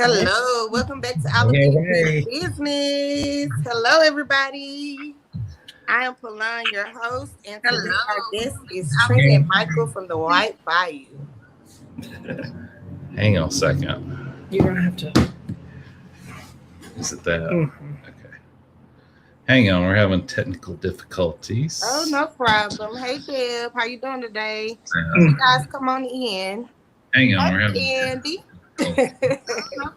Hello, welcome back to All of Things Business. Hello, everybody. I am Palan, your host, and today our guest is Trenton and Michael from the White Bayou. Hang on a second. You're gonna have to. Is it that? Mm-hmm. Okay. Hang on, we're having technical difficulties. Oh, no problem. Hey, Deb, how you doing today? You guys come on in. Hang on, we're having Andy. No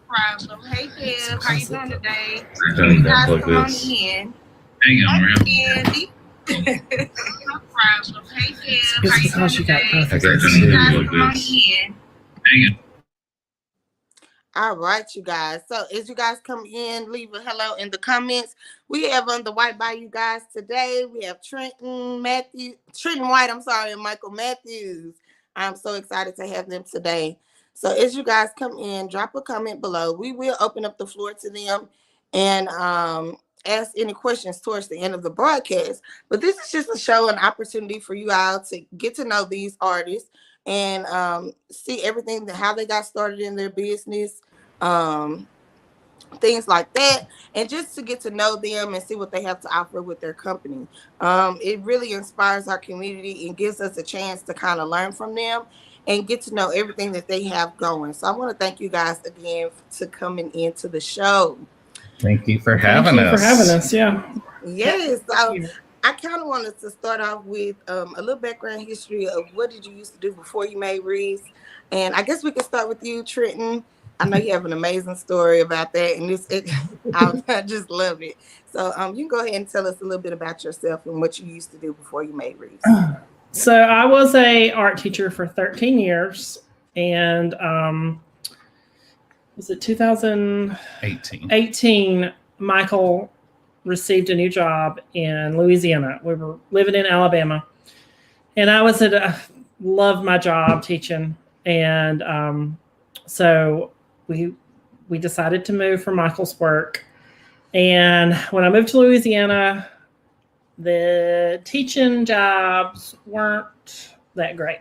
problem. Hey, Deb, how you doing today? You guys come on in. Hang on, we're having Andy. No problem. Hey, Deb, how you doing today? You guys come on in. Hang on. All right, you guys. So as you guys come in, leave a hello in the comments. We have on the White Bayou guys today. We have Trenton White, and Michael Matthews. I'm so excited to have them today. So as you guys come in, drop a comment below. We will open up the floor to them and ask any questions towards the end of the broadcast. But this is just a show, an opportunity for you all to get to know these artists and see everything, how they got started in their business, things like that, and just to get to know them and see what they have to offer with their company. It really inspires our community and gives us a chance to kind of learn from them and get to know everything that they have going. So I want to thank you guys again for coming into the show. Thank you for having us. Yeah. Yes. I kind of wanted to start off with a little background history of what did you used to do before you made Wreath. And I guess we could start with you, Trenton. I know you have an amazing story about that, and I just love it. So you can go ahead and tell us a little bit about yourself and what you used to do before you made Wreath. So I was a art teacher for 13 years, and was it 2018? Michael received a new job in Louisiana. We were living in Alabama, and I was loved my job teaching, and so we decided to move for Michael's work. And when I moved to Louisiana, the teaching jobs weren't that great.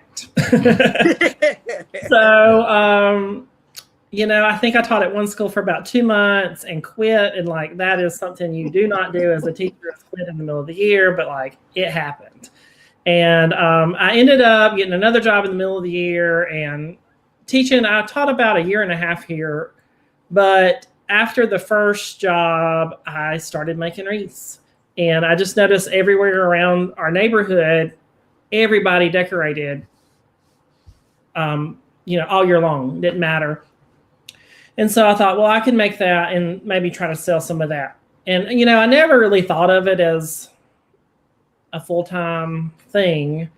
So I think I taught at one school for about 2 months and quit. And that is something you do not do as a teacher, is quit in the middle of the year, but it happened. And I ended up getting another job in the middle of the year and teaching. I taught about 1.5 years here, but after the first job, I started making wreaths. And I just noticed everywhere around our neighborhood, everybody decorated, all year long. Didn't matter. And so I thought, well, I can make that and maybe try to sell some of that. And, I never really thought of it as a full-time thing,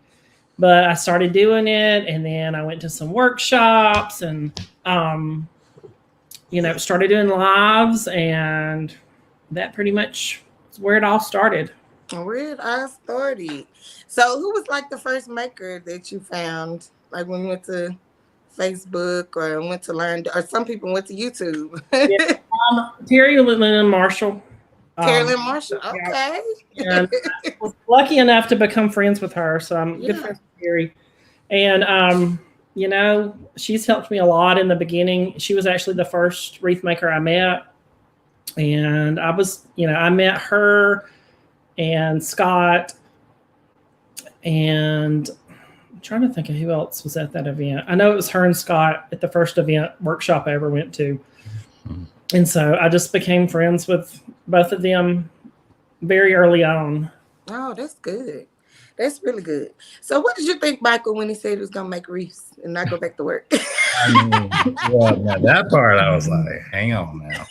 but I started doing it. And then I went to some workshops and, started doing lives, and that pretty much is where it all started. Where it all started. So who was the first maker that you found, when you went to Facebook or went to learn, or some people went to YouTube? Terry Lynn Marshall. Terry Lynn Marshall. Okay. And I was lucky enough to become friends with her, so I'm good friends with Terry. And she's helped me a lot in the beginning. She was actually the first wreath maker I met, and I was, I met her and Scott, and I'm trying to think of who else was at that event. I know it was her and Scott at the first workshop I ever went to. And so I just became friends with both of them very early on. Oh, that's good. That's really good. So what did you think, Michael, when he said he was going to make wreaths and not go back to work? Now that part, I was like, hang on now.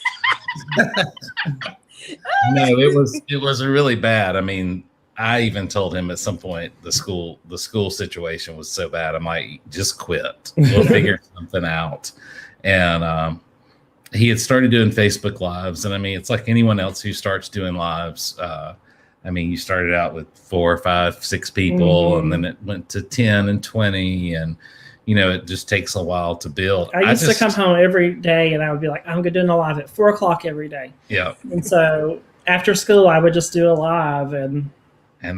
No, it was really bad. I mean, I even told him at some point the school situation was so bad. I'm like, just quit. We'll figure something out. And he had started doing Facebook Lives. And I mean, it's like anyone else who starts doing lives. You started out with 4, 5, 6 people, and then it went to 10 and 20. And, it just takes a while to build. I used to come home every day and I would be like, I'm going to do a live at 4:00 every day. Yeah. And so after school, I would just do a live, and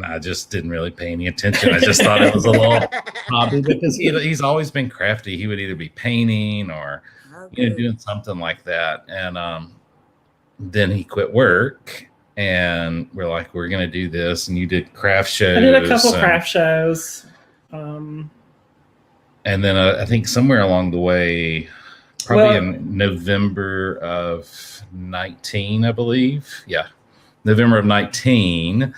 I just didn't really pay any attention. I just thought it was a little hobby because he's always been crafty. He would either be painting or doing something like that. And then he quit work, and we're like, we're gonna do this. And you did craft shows. I did a couple craft shows. And then I think somewhere along the way, probably in November of 19, I believe. Yeah, November of 19.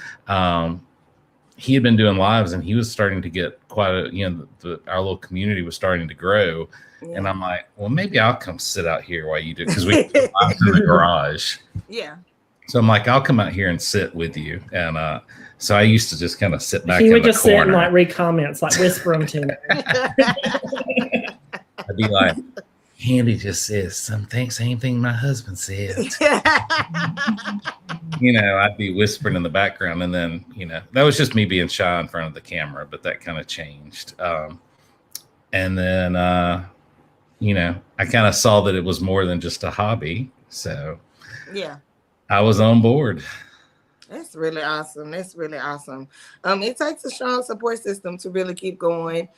He had been doing lives, and he was starting to get quite a, our little community was starting to grow. Yeah. And I'm like, well, maybe I'll come sit out here while you do, because we do lives in the garage. Yeah. So I'm like, I'll come out here and sit with you. And so I used to just kind of sit back. He would in the just corner. sit and like read comments, like whisper them to me. I'd be like, Candy just says same thing my husband said. I'd be whispering in the background, and then, that was just me being shy in front of the camera, but that kind of changed. And then, I kind of saw that it was more than just a hobby. So yeah, I was on board. That's really awesome. It takes a strong support system to really keep going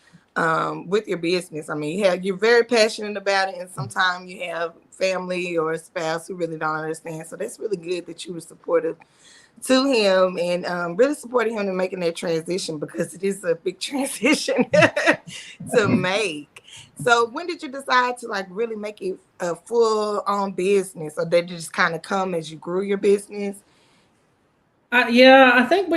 with your business. I mean, you're very passionate about it, and sometimes you have family or a spouse who really don't understand. So that's really good that you were supportive to him, and really supporting him in making that transition, because it is a big transition to make. So when did you decide to like really make it a full-on business, or did it just kind of come as you grew your business? Yeah, I think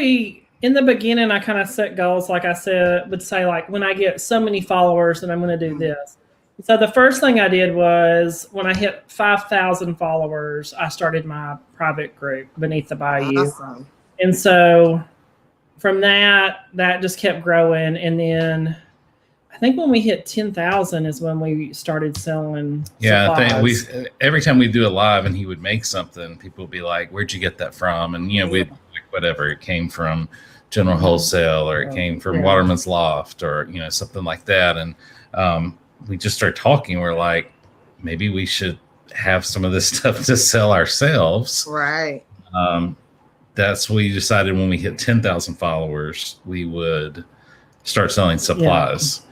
in the beginning, I kind of set goals. Like I said, would say like, when I get so many followers, then I'm going to do this. So the first thing I did was, when I hit 5,000 followers, I started my private group, Beneath the Bayou. Awesome. And so from that just kept growing. And then I think when we hit 10,000 is when we started selling supplies. I think every time we do a live and he would make something, people would be like, where'd you get that from? And, we'd like, whatever, it came from General Wholesale, or it came from Waterman's Loft, or, something like that. And we just start talking. We're like, maybe we should have some of this stuff to sell ourselves. Right. That's what we decided. When we hit 10,000 followers, we would start selling supplies. Yeah.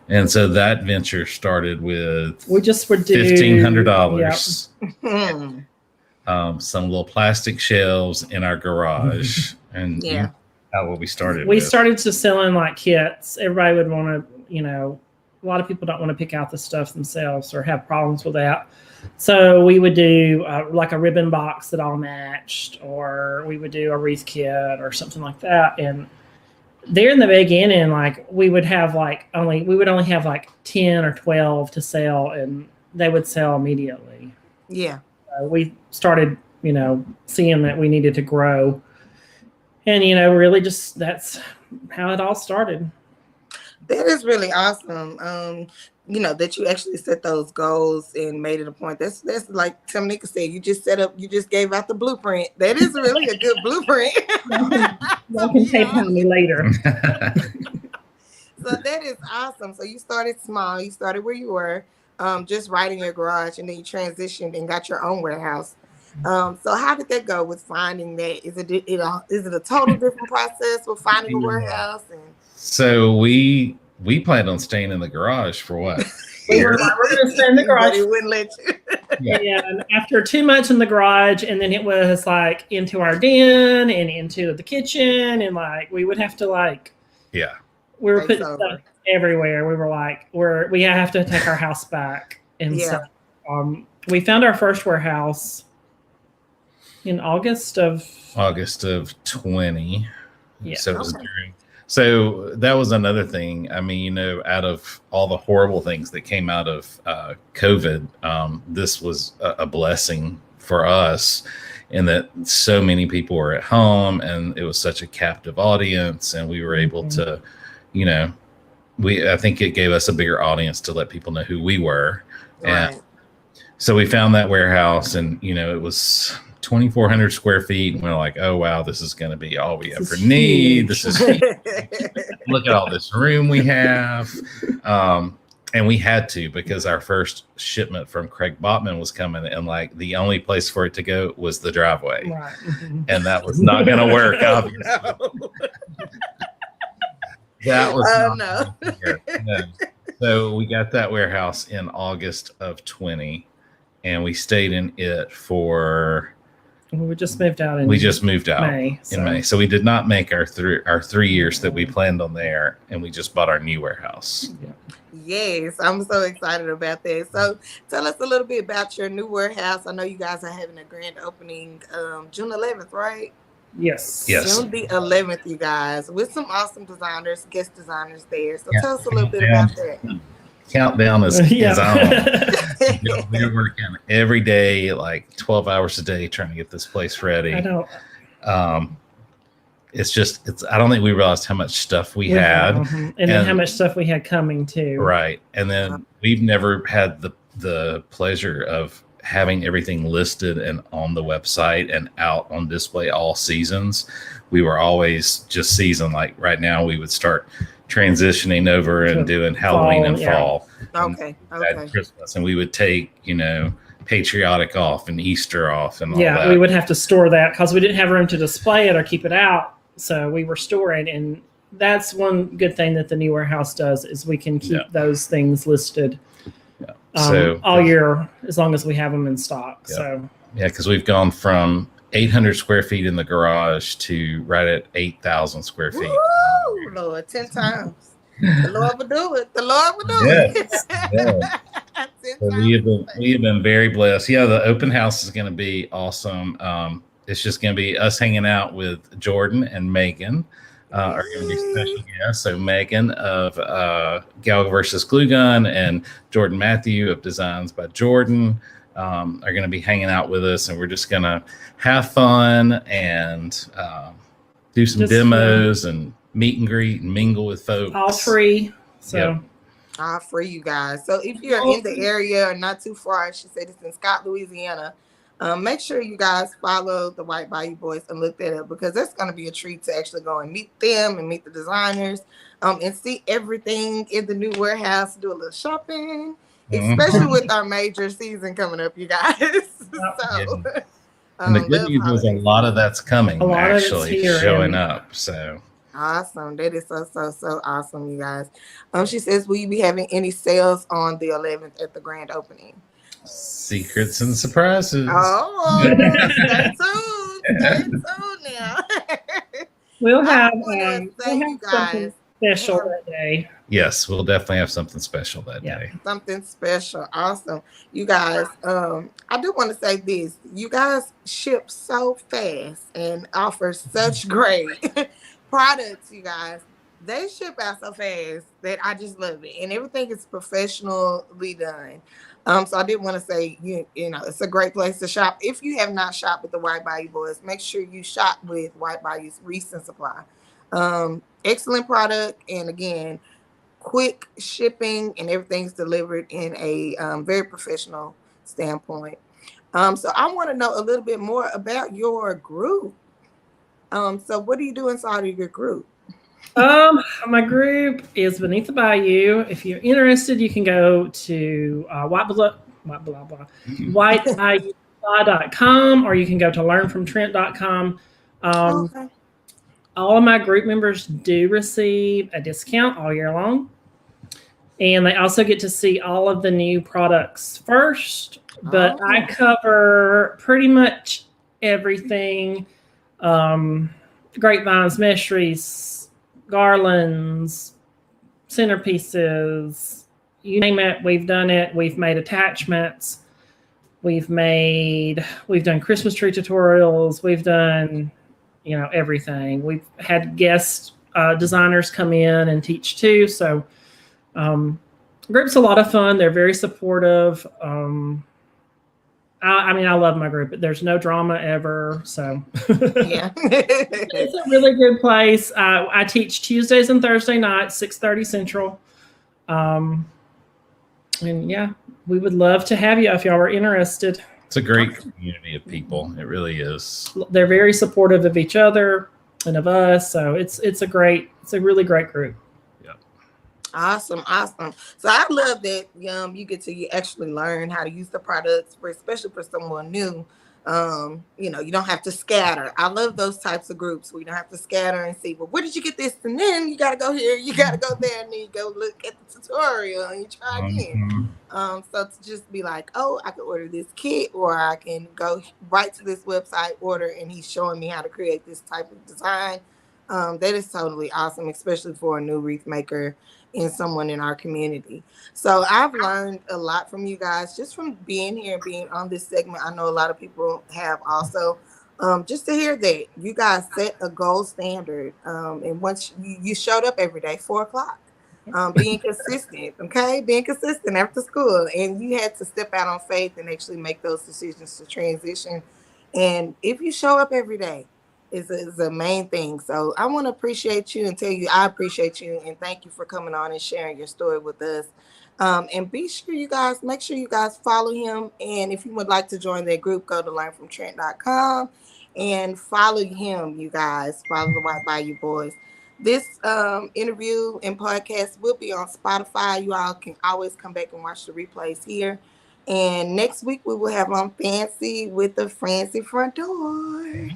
And so that venture started with $1,500. Yep. Some little plastic shelves in our garage. And that's what we started We with. started to selling like kits. Everybody would want to, a lot of people don't want to pick out the stuff themselves or have problems with that. So we would do like a ribbon box that all matched, or we would do a wreath kit or something like that. And there in the beginning, like we would only have like 10 or 12 to sell, and they would sell immediately. Yeah. We started, seeing that we needed to grow, and, really just, that's how it all started. That is really awesome. That you actually set those goals and made it a point. That's like Tamika said, you just gave out the blueprint. That is really a good blueprint. You can PayPal me later. So that is awesome. So you started small. You started where you were, just right in your garage, and then you transitioned and got your own warehouse. So how did that go with finding that? Is it a total different process with finding a warehouse? So we planned on staying in the garage for what? We're going to stay in the garage. He wouldn't let you. Yeah. And after 2 months in the garage, and then it was like into our den and into the kitchen, and like we would have to we were putting stuff everywhere. We were like, we have to take our house back. And so we found our first warehouse in August of 20. Yeah. So it was So that was another thing. I mean, out of all the horrible things that came out of COVID, this was a blessing for us, in that so many people were at home, and it was such a captive audience, and we were able to, I think it gave us a bigger audience to let people know who we were. Right. And so we found that warehouse, and, it was 2,400 square feet, and we're like, oh wow, this is going to be all we ever need. This is look at all this room we have. And we had to, because our first shipment from Craig Botman was coming, and like the only place for it to go was the driveway. Right. And that was not going to work, obviously. No. That was no. So we got that warehouse in August of 20, and we stayed in it for. We just moved out in We just moved out May. in May, so we did not make our 3 years that we planned on there, and we just bought our new warehouse. Yeah. Yes, I'm so excited about that. So tell us a little bit about your new warehouse. I know you guys are having a grand opening June 11th, right? Yes. June the 11th, you guys, with some awesome designers, guest designers there. So Yeah. tell us a little bit about that. Countdown is on. We're working every day, like 12 hours a day, trying to get this place ready. I don't. It's I don't think we realized how much stuff we had, and then how much stuff we had coming too. Right, and then we've never had the pleasure of having everything listed and on the website and out on display all seasons. We were always just season. Like right now, we would start transitioning over and doing Halloween and fall. Okay. And Christmas, and we would take patriotic off and Easter off and all yeah, that. we would have to store that because we didn't have room to display it or keep it out. So we were storing, and that's one good thing that the new warehouse does is we can keep those things listed all year as long as we have them in stock. Yeah. So because we've gone from 800 square feet in the garage to right at 8,000 square feet. Woo, Lord, 10 times. The Lord will do it. The Lord will do it. So we have been very blessed. Yeah, the open house is going to be awesome. It's just going to be us hanging out with Jordan and Megan. Are going to be special guests. So Megan of Gal versus Glue Gun and Jordan Matthew of Designs by Jordan are going to be hanging out with us, and we're just going to have fun and do some demos and meet and greet and mingle with folks. All free. So all free, you guys. So if you're in the area or not too far, she said it's in Scott, Louisiana. Make sure you guys follow the White Bayou Boys and look that up, because that's going to be a treat to actually go and meet them and meet the designers and see everything in the new warehouse, do a little shopping, especially with our major season coming up, you guys. And the good news is a lot of that's coming, actually showing up. So awesome. That is so awesome, you guys. She says, will you be having any sales on the 11th at the grand opening? Secrets and surprises. Oh, stay tuned now. We'll have you guys special that day. Yes, we'll definitely have something special that day. Something special. Awesome. You guys, I do want to say this. You guys ship so fast and offer such great products, you guys. They ship out so fast that I just love it. And everything is professionally done. So I did want to say, you know, it's a great place to shop. If you have not shopped with the White Bayou Boys, make sure you shop with White Bayou's Wreaths and Supply. Excellent product. And again, quick shipping, and everything's delivered in a very professional standpoint. So I want to know a little bit more about your group. So what do you do inside of your group? My group is Beneath the Bayou. If you're interested, you can go to whitebayou.com, or you can go to learnfromtrent.com. All of my group members do receive a discount all year long. And they also get to see all of the new products first. But I cover pretty much everything. Grapevines, mesh wreaths, garlands, centerpieces, you name it, we've done it. We've made attachments. We've done Christmas tree tutorials. We've done, everything. We've had guest designers come in and teach too. So group's a lot of fun. They're very supportive. I love my group. There's no drama ever. So yeah, it's a really good place. I teach Tuesdays and Thursday nights, 6:30 Central. And yeah, we would love to have you if y'all were interested. It's a great community of people. It really is. They're very supportive of each other and of us. So it's a really great group. Awesome. So I love that you get to actually learn how to use the products, especially for someone new. You know, you don't have to scatter. I love those types of groups where you don't have to scatter and see, well, where did you get this? And then you got to go here, you got to go there, and then you go look at the tutorial and you try again. So to just be like, oh, I can order this kit, or I can go right to this website, order, and he's showing me how to create this type of design. That is totally awesome, especially for a new wreath maker and someone in our community. So I've learned a lot from you guys just from being here and being on this segment. I know a lot of people have also. Just to hear that you guys set a gold standard, and once you showed up every day, 4 o'clock, being consistent, okay, being consistent after school, and you had to step out on faith and actually make those decisions to transition. And if you show up every day, is the main thing. So I want to appreciate you and tell you I appreciate you and thank you for coming on and sharing your story with us. And be sure you guys make sure you guys follow him. And if you would like to join that group, go to learnfromtrent.com and follow him. You guys follow the White Bayou Boys. This interview and podcast will be on Spotify. You all can always come back and watch the replays here. And next week we will have on Fancy with the Fancy Front Door.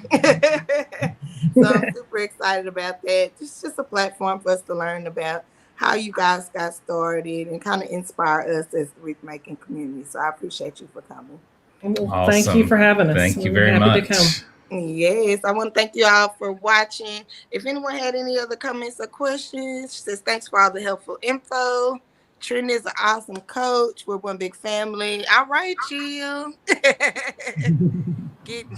So I'm super excited about that. It's just a platform for us to learn about how you guys got started and kind of inspire us as the wreath making community. So I appreciate you for coming. Well, thank you for having us. Thank you very much. To come. Yes, I want to thank you all for watching. If anyone had any other comments or questions, she says thanks for all the helpful info. Trenton is an awesome coach. We're one big family. All right, Jill.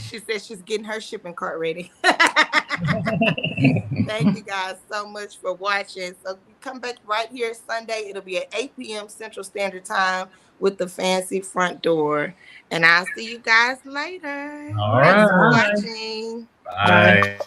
She says she's getting her shipping cart ready. Thank you guys so much for watching. So come back right here Sunday. It'll be at 8 p.m. Central Standard Time with the Fancy Front Door. And I'll see you guys later. All Thanks right. for watching. Bye.